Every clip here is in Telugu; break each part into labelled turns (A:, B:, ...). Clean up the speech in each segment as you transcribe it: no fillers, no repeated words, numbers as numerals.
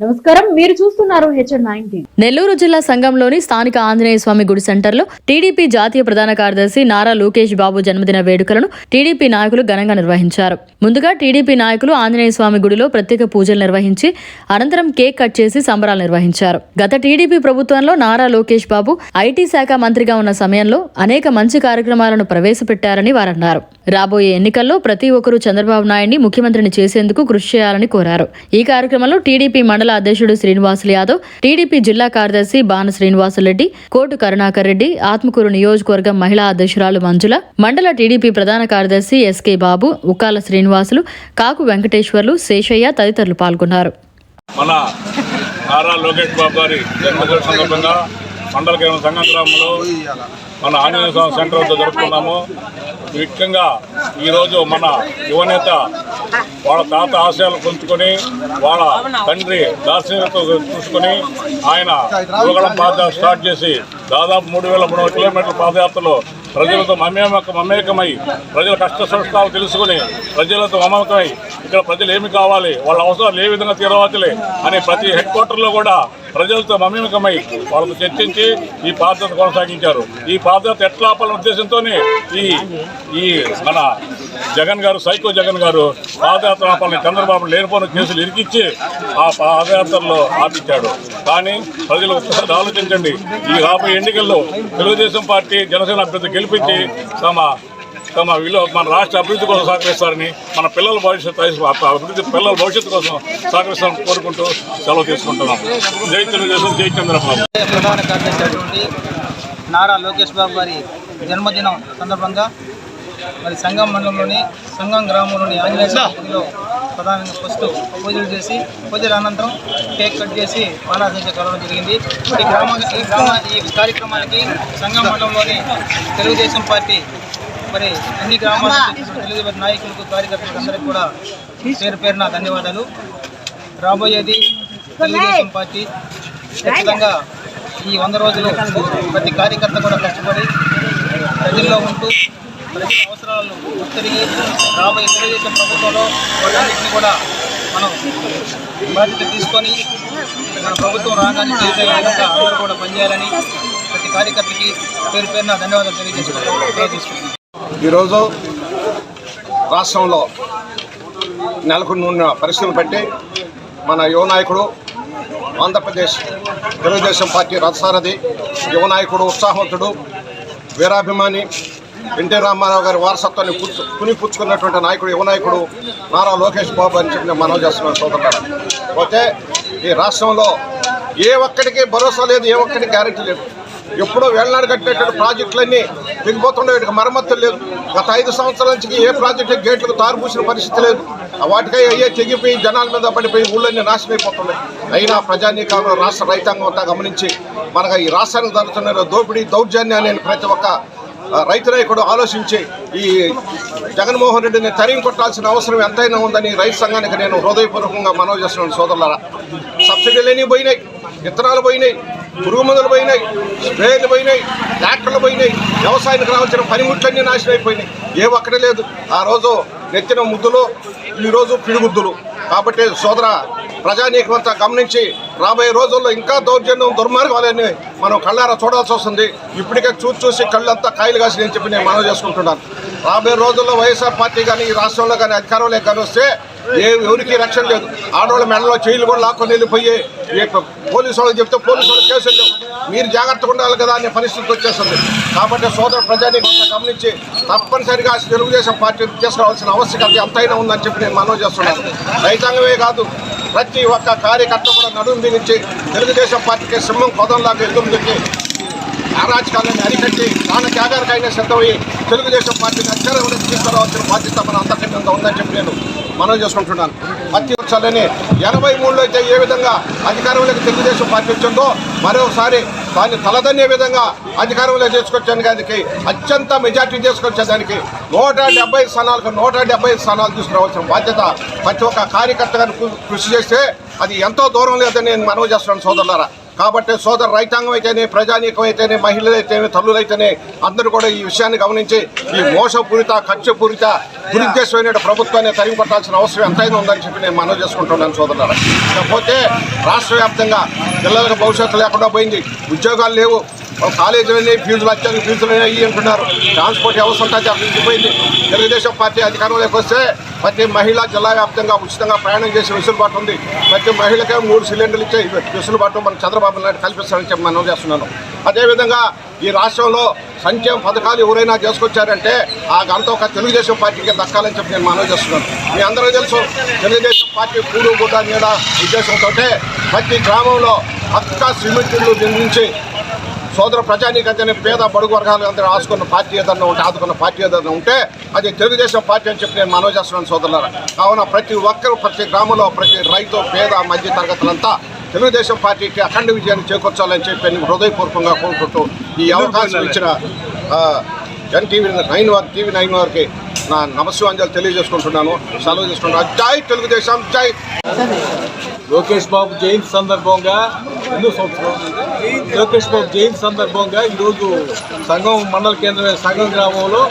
A: నమస్కారం, మీరు చూస్తున్నారు HN9.
B: నెల్లూరు జిల్లా సంఘంలోని స్థానిక ఆంజనేయ స్వామి గుడి సెంటర్లో టీడీపీ జాతీయ ప్రధాన కార్యదర్శి నారా లోకేష్ బాబు జన్మదిన వేడుకలను టీడీపీ నాయకులు ఘనంగా నిర్వహించారు. ముందుగా టీడీపీ నాయకులు ఆంజనేయ స్వామి గుడిలో ప్రత్యేక పూజలు నిర్వహించి అనంతరం కేక్ కట్ చేసి సంబరాలు నిర్వహించారు. గత టీడీపీ ప్రభుత్వంలో నారా లోకేష్ బాబు ఐటీ శాఖ మంత్రిగా ఉన్న సమయంలో అనేక మంచి కార్యక్రమాలను ప్రవేశపెట్టారని వారన్నారు. రాబోయే ఎన్నికల్లో ప్రతి ఒక్కరూ చంద్రబాబు నాయుడిని ముఖ్యమంత్రిని చేసేందుకు కృషి చేయాలని కోరారు. ఈ కార్యక్రమంలో టీడీపీ మండల అధ్యక్షుడు శ్రీనివాసులు యాదవ్, టీడీపీ జిల్లా కార్యదర్శి బాన శ్రీనివాసులరెడ్డి, కోటు కరుణాకర్ రెడ్డి, ఆత్మకూరు నియోజకవర్గం మహిళా అధ్యక్షురాలు మంజుల, మండల టీడీపీ ప్రధాన కార్యదర్శి ఎస్కే బాబు, ఉక్కాల శ్రీనివాసులు, కాకు వెంకటేశ్వర్లు, శేషయ్య తదితరులు పాల్గొన్నారు.
C: మన నారా లోకేష్ బాబు గారి జన్మదిన సందర్భంగా మండల కేంద్రం సంఘం గ్రామంలో మన ఆంజనేయ స్వామి సెంటర్తో జరుపుకున్నాము. ముఖ్యంగా ఈరోజు మన యువనేత వాళ్ళ తాత ఆశయాలు పొందుకొని వాళ్ళ తండ్రి దార్శనికత చూసుకొని ఆయన యువగళం పాదయాత్ర స్టార్ట్ చేసి దాదాపు 3,300 కిలోమీటర్ల పాదయాత్రలో ప్రజలతో మమేకమై ప్రజల కష్ట సుష్టాలు తెలుసుకుని ప్రజలతో మమేకమై ఇక్కడ ప్రజలు ఏమి కావాలి, వాళ్ళ అవసరాలు ఏ విధంగా తీరవచ్చులే అని ప్రతి హెడ్ క్వార్టర్లో కూడా ప్రజలతో మమేకమై వాళ్ళతో చర్చించి ఈ పాదయాత్ర కొనసాగించారు. ఈ పాదయాత్ర ఎట్లా ఆపాలనే ఉద్దేశంతోనే ఈ మన జగన్ గారు, సైకో జగన్ గారు పాదయాత్ర ఆపాలని చంద్రబాబు లేనిపోయిన కేసులు ఇరికిచ్చి ఆ పాదయాత్రలో ఆపించాడు. కానీ ప్రజలు ఒక్కసారి ఆలోచించండి, ఈ రాబోయే ఎన్నికల్లో తెలుగుదేశం పార్టీ జనసేన అభ్యర్థి గెలిపించి మన రాష్ట్ర అభివృద్ధి కోసం సహకరిస్తారని, మన పిల్లల భవిష్యత్తు కోసం సహకరిస్తారని కోరుకుంటూ సెలవు తీసుకుంటున్నాం. జై తెలుగుదేశం, జై చంద్రబాబు.
D: ప్రధాన కార్యదర్శి నారా లోకేష్ బాబు గారి జన్మదినం సందర్భంగా మరి సంఘం మండలంలోని సంఘం గ్రామంలోని ఆంజనేయ స్వామిలో ప్రధానంగా ఫస్ట్ పూజలు చేసి పూజల అనంతరం కేక్ కట్ చేసి పాలాభిషేకం కలవడం జరిగింది. ఈ కార్యక్రమానికి సంఘం మండలంలోని తెలుగుదేశం పార్టీ మరి అన్ని గ్రామాలకు తెలుగు నాయకులకు, కార్యకర్తలకు అందరికీ కూడా పేరు పేరున ధన్యవాదాలు. రాబోయేది తెలుగుదేశం పార్టీ ఖచ్చితంగా ఈ 100 రోజులు ప్రతి కార్యకర్త కూడా కష్టపడి ప్రజల్లో ఉంటూ ప్రజల అవసరాలను గుర్తిరిగి రాబోయే తెలుగుదేశం ప్రభుత్వంలో వాటన్నింటినీ కూడా మనం బాధ్యత తీసుకొని మన ప్రభుత్వం రాగానే చేసే విధంగా అందరూ కూడా పనిచేయాలని ప్రతి కార్యకర్తకి పేరు పేరున ధన్యవాదాలు తెలియజేసుకుంటున్నాను.
E: ఈరోజు రాష్ట్రంలో నెలకొన్న పరిస్థితులు బట్టి మన యువ నాయకుడు, ఆంధ్రప్రదేశ్ తెలుగుదేశం పార్టీ రథసారథి, యువ నాయకుడు, ఉత్సాహవంతుడు, వీరాభిమాని, ఎన్టీ రామారావు గారి వారసత్వాన్ని పుచ్చుకున్నటువంటి నాయకుడు, యువ నాయకుడు నారా లోకేష్ బాబు అని చెప్పి మనవి చేస్తున్నాను సోదరులారా. పోతే ఈ రాష్ట్రంలో ఏ ఒక్కడికి భరోసా లేదు, ఏ ఒక్కడికి గ్యారెంటీ లేదు. ఎప్పుడో వేళ్నాడు కట్టినటువంటి ప్రాజెక్టులన్నీ తెగిపోతుండే, వీటికి మరమ్మతులు లేదు. గత 5 సంవత్సరాల నుంచి ఏ ప్రాజెక్టు గేట్లకు తారుపూసిన పరిస్థితి లేదు. వాటికై అయ్యే తెగిపోయి జనాల మీద పడిపోయి ఊళ్ళన్నీ నాశనమైపోతున్నాయి. అయినా ప్రజానీకాలు, రాష్ట్ర రైతాంగం అంతా గమనించి మనకు ఈ రాష్ట్రానికి జరుగుతున్న దోపిడీ, దౌర్జన్యాన్ని ప్రతి ఒక్క రైతు నాయకుడు ఆలోచించి ఈ జగన్మోహన్ రెడ్డిని తరిమి కొట్టాల్సిన అవసరం ఎంతైనా ఉందని రైతు సంఘానికి నేను హృదయపూర్వకంగా మనవి చేస్తున్నాను సోదరులారా. సబ్సిడీలన్నీ పోయినాయి, విత్తనాలు పోయినాయి, పురుగు మందులు పోయినాయి, స్ప్రేలు పోయినాయి, ట్రాక్టర్లు పోయినాయి, వ్యవసాయానికి రావాల్సిన పనిముట్లన్నీ నాశనం అయిపోయినాయి. ఏ ఒక్కడే లేదు. ఆ రోజు నెత్తిన ముద్దులు, ఈరోజు పిడిగుద్దులు. కాబట్టి సోదర ప్రజానీకమంతా గమనించి రాబోయే రోజుల్లో ఇంకా దౌర్జన్యం, దుర్మార్గాలని మనం కళ్ళారా చూడాల్సి వస్తుంది. ఇప్పటికే చూసి కళ్ళంతా కాయలు కాసి అని చెప్పి నేను మనవి చేసుకుంటున్నాను. రాబోయే రోజుల్లో వైఎస్ఆర్ పార్టీ కానీ ఈ రాష్ట్రంలో కానీ అధికారంలోకి కానీ వస్తే ఎవరికి రక్షణ లేదు. ఆడవాళ్ళ మెడలో చేయిలు కూడా లాక్కొని వెళ్ళిపోయి పోలీసు వాళ్ళకి చెప్తే పోలీసు వాళ్ళు కేసులు లేవు. మీరు జాగ్రత్తగా ఉండాలి కదా అనే పరిస్థితి వచ్చేస్తుంది. కాబట్టి సోదర ప్రజానీకంతా గమనించి తప్పనిసరిగా తెలుగుదేశం పార్టీ తీసుకురావాల్సిన ఆవశ్యకత ఎంతైనా ఉందని చెప్పి నేను మనవి చేస్తున్నాను. రైతాంగమే కాదు, ప్రతి ఒక్క కార్యకర్త కూడా నడుము బిగించి తెలుగుదేశం పార్టీకి సింహం కొదంలాగా ఎదురుకి అరాచకాలను అరికట్టి నాన్న త్యాగానికైనా సిద్ధమయ్యి తెలుగుదేశం పార్టీని అధికారంలోకి తీసుకురావాల్సిన బాధ్యత మన అందరి మీద ఉందని చెప్పి నేను మనవి చేసుకుంటున్నాను. ప్రతి వచ్చాలని 83లో అయితే ఏ విధంగా అధికారంలోకి తెలుగుదేశం పార్టీ వచ్చిందో మరోసారి దాన్ని తలదన్నే విధంగా అధికారంలో తీసుకొచ్చేదానికి అత్యంత మెజార్టీ తీసుకొచ్చేదానికి 170 స్థానాలకు 170 స్థానాలు తీసుకురావాల్సిన బాధ్యత ప్రతి ఒక్క కార్యకర్తగా కృషి చేస్తే అది ఎంతో దూరం లేదని నేను మనవి చేస్తున్నాను సోదరులారా. కాబట్టి సోదర రైతాంగం అయితేనే, ప్రజానీకం అయితేనే, మహిళలు అయితేనే, తల్లులైతేనే అందరూ కూడా ఈ విషయాన్ని గమనించి ఈ మోసపూరిత, కక్షపూరిత, దురుద్దేశమైన ప్రభుత్వాన్ని తరిమి కొట్టాల్సిన అవసరం ఎంతైనా ఉందని చెప్పి నేను మనవి చేసుకుంటున్నాను సోదరులారా. కాకపోతే రాష్ట్ర వ్యాప్తంగా పిల్లలకు భవిష్యత్తు లేకుండా పోయింది, ఉద్యోగాలు లేవు, కాలేజీలన్నీ ఫీజులు అత్యంత ఫీజులు అయ్యి అంటున్నారు, ట్రాన్స్పోర్ట్ వ్యవస్థ ఉంటుంది అభివృద్ధిపోయింది. తెలుగుదేశం పార్టీ అధికారంలోకి వస్తే ప్రతి మహిళ జిల్లా వ్యాప్తంగా ఉచితంగా ప్రయాణం చేసే వెసులుబాటు ఉంది. ప్రతి మహిళకే 3 సిలిండర్లు ఇచ్చే వెసులుబాటు మన చంద్రబాబు నాయుడు కల్పిస్తారని చెప్పి మనం చేస్తున్నాను. అదేవిధంగా ఈ రాష్ట్రంలో సంక్షేమ పథకాలు ఎవరైనా చేసుకొచ్చారంటే ఆ ఘనత ఒక తెలుగుదేశం పార్టీకి దక్కాలని చెప్పి నేను మనవి చేస్తున్నాను. మీ అందరూ తెలుసు, తెలుగుదేశం పార్టీ కూడు గుడ్డ నీడ ఉద్దేశంతో ప్రతి గ్రామంలో పక్కా సిమెంట్ ఇళ్ళు నిర్మించి సోదర ప్రజానీకంటే పేద బడుగు వర్గాలు అందరూ ఆదుకున్న పార్టీ ఏదన్నా ఉంటే, ఆదుకున్న పార్టీ ఏదన్నా ఉంటే అది తెలుగుదేశం పార్టీ అని చెప్పి నేను మనవి చేస్తున్నాను సోదరులారా. కావున ప్రతి ఒక్కరు, ప్రతి గ్రామంలో, ప్రతి రైతు, పేద, మధ్య తరగతులంతా తెలుగుదేశం పార్టీకి అఖండ విజయాన్ని చేకూర్చాలని చెప్పి నేను హృదయపూర్వకంగా కోరుకుంటూ ఈ అవకాశం ఇచ్చిన టీవీ9 వారికి నా నమస్కారాలు తెలియజేసుకుంటున్నాను. సెలవు చేసుకుంటున్నాను. జై తెలుగుదేశం, జై.
F: లోకేష్ బాబు జయంతి సందర్భంగా ఈరోజు సంఘం మండల కేంద్రమైన సంఘం గ్రామంలో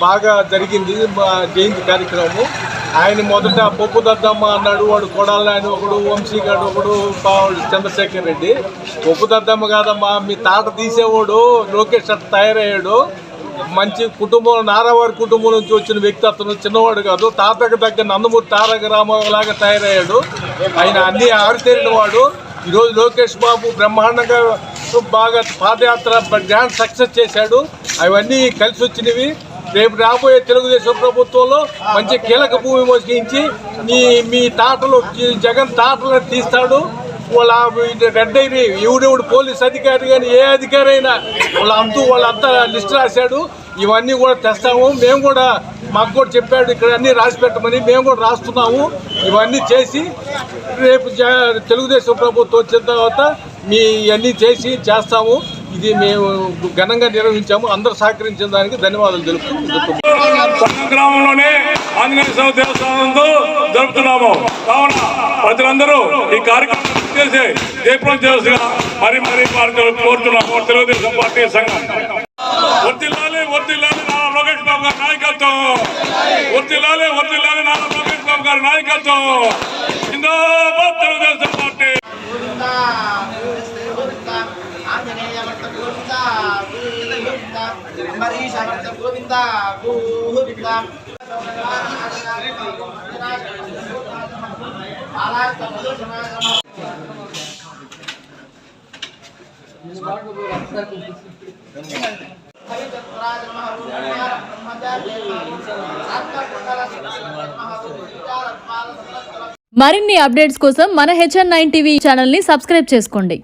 F: బాగా జరిగింది జయంతి కార్యక్రమం. ఆయన మొదట పప్పు దద్దమ్మ అన్నాడు, వాడు కొడాలని ఆయన ఒకడు, వంశీగాడు ఒకడు, చంద్రశేఖర్ రెడ్డి. పప్పు దద్దమ్మ కాదమ్మా, మీ తాట తీసేవాడు లోకేష్ అట్ట తయారయ్యాడు. మంచి కుటుంబం, నారావారి కుటుంబం నుంచి వచ్చిన వ్యక్తి అతను, చిన్నవాడు కాదు. తాతకు దగ్గర నందమూరి తారక రామారావు లాగా తయారయ్యాడు. ఆయన అన్ని ఆరితేరిన వాడు. ఈరోజు లోకేష్ బాబు బ్రహ్మాండంగా బాగా పాదయాత్ర గ్రాండ్ సక్సెస్ చేశాడు. అవన్నీ కలిసి వచ్చినవి. రేపు రాబోయే తెలుగుదేశం ప్రభుత్వంలో మంచి కీలక భూమి మోసుకించి మీ తాటలు, జగన్ తాటలు తీస్తాడు. వాళ్ళ రెడ్ అయిన ఎవడెవడు పోలీస్ అధికారి కానీ ఏ అధికారి అయినా వాళ్ళంతా లిస్ట్ రాశాడు. ఇవన్నీ కూడా తెస్తాము. మేము కూడా, మాకు కూడా చెప్పాడు ఇక్కడ అన్నీ రాసి పెట్టమని, మేము కూడా రాస్తున్నాము. ఇవన్నీ చేసి రేపు తెలుగుదేశం ప్రభుత్వం వచ్చిన తర్వాత అన్నీ చేస్తాము. ఇది మేము ఘనంగా నిర్వహించాము. అందరూ సహకరించిన దానికి ధన్యవాదాలు తెలుపుతున్నాము.
C: గ్రామంలోనే ఆంజనేయ స్వామి దేవస్థానంలో జరుపుతున్నాము. కావున ప్రజలందరూ ఈ కార్యక్రమం చేసి జయప్రదం చేసిగా మరి కోరుతున్నాము. తెలుగుదేశం పార్టీ సంఘం వర్ధిల్లాలి, వర్ధిల్లాలి నారా లోకేష్ బాబు గారి నాయకత్వం. వర్ధిల్లాలి, వర్ధిల్లాలి నారా లోకేష్ బాబు గారి నాయకత్వం. జిందాబాద్ తెలుగుదేశం పార్టీ.
B: మరిన్ని అప్డేట్స్ కోసం మన HN9 టీవీ ఛానల్ ని సబ్స్క్రైబ్ చేసుకోండి.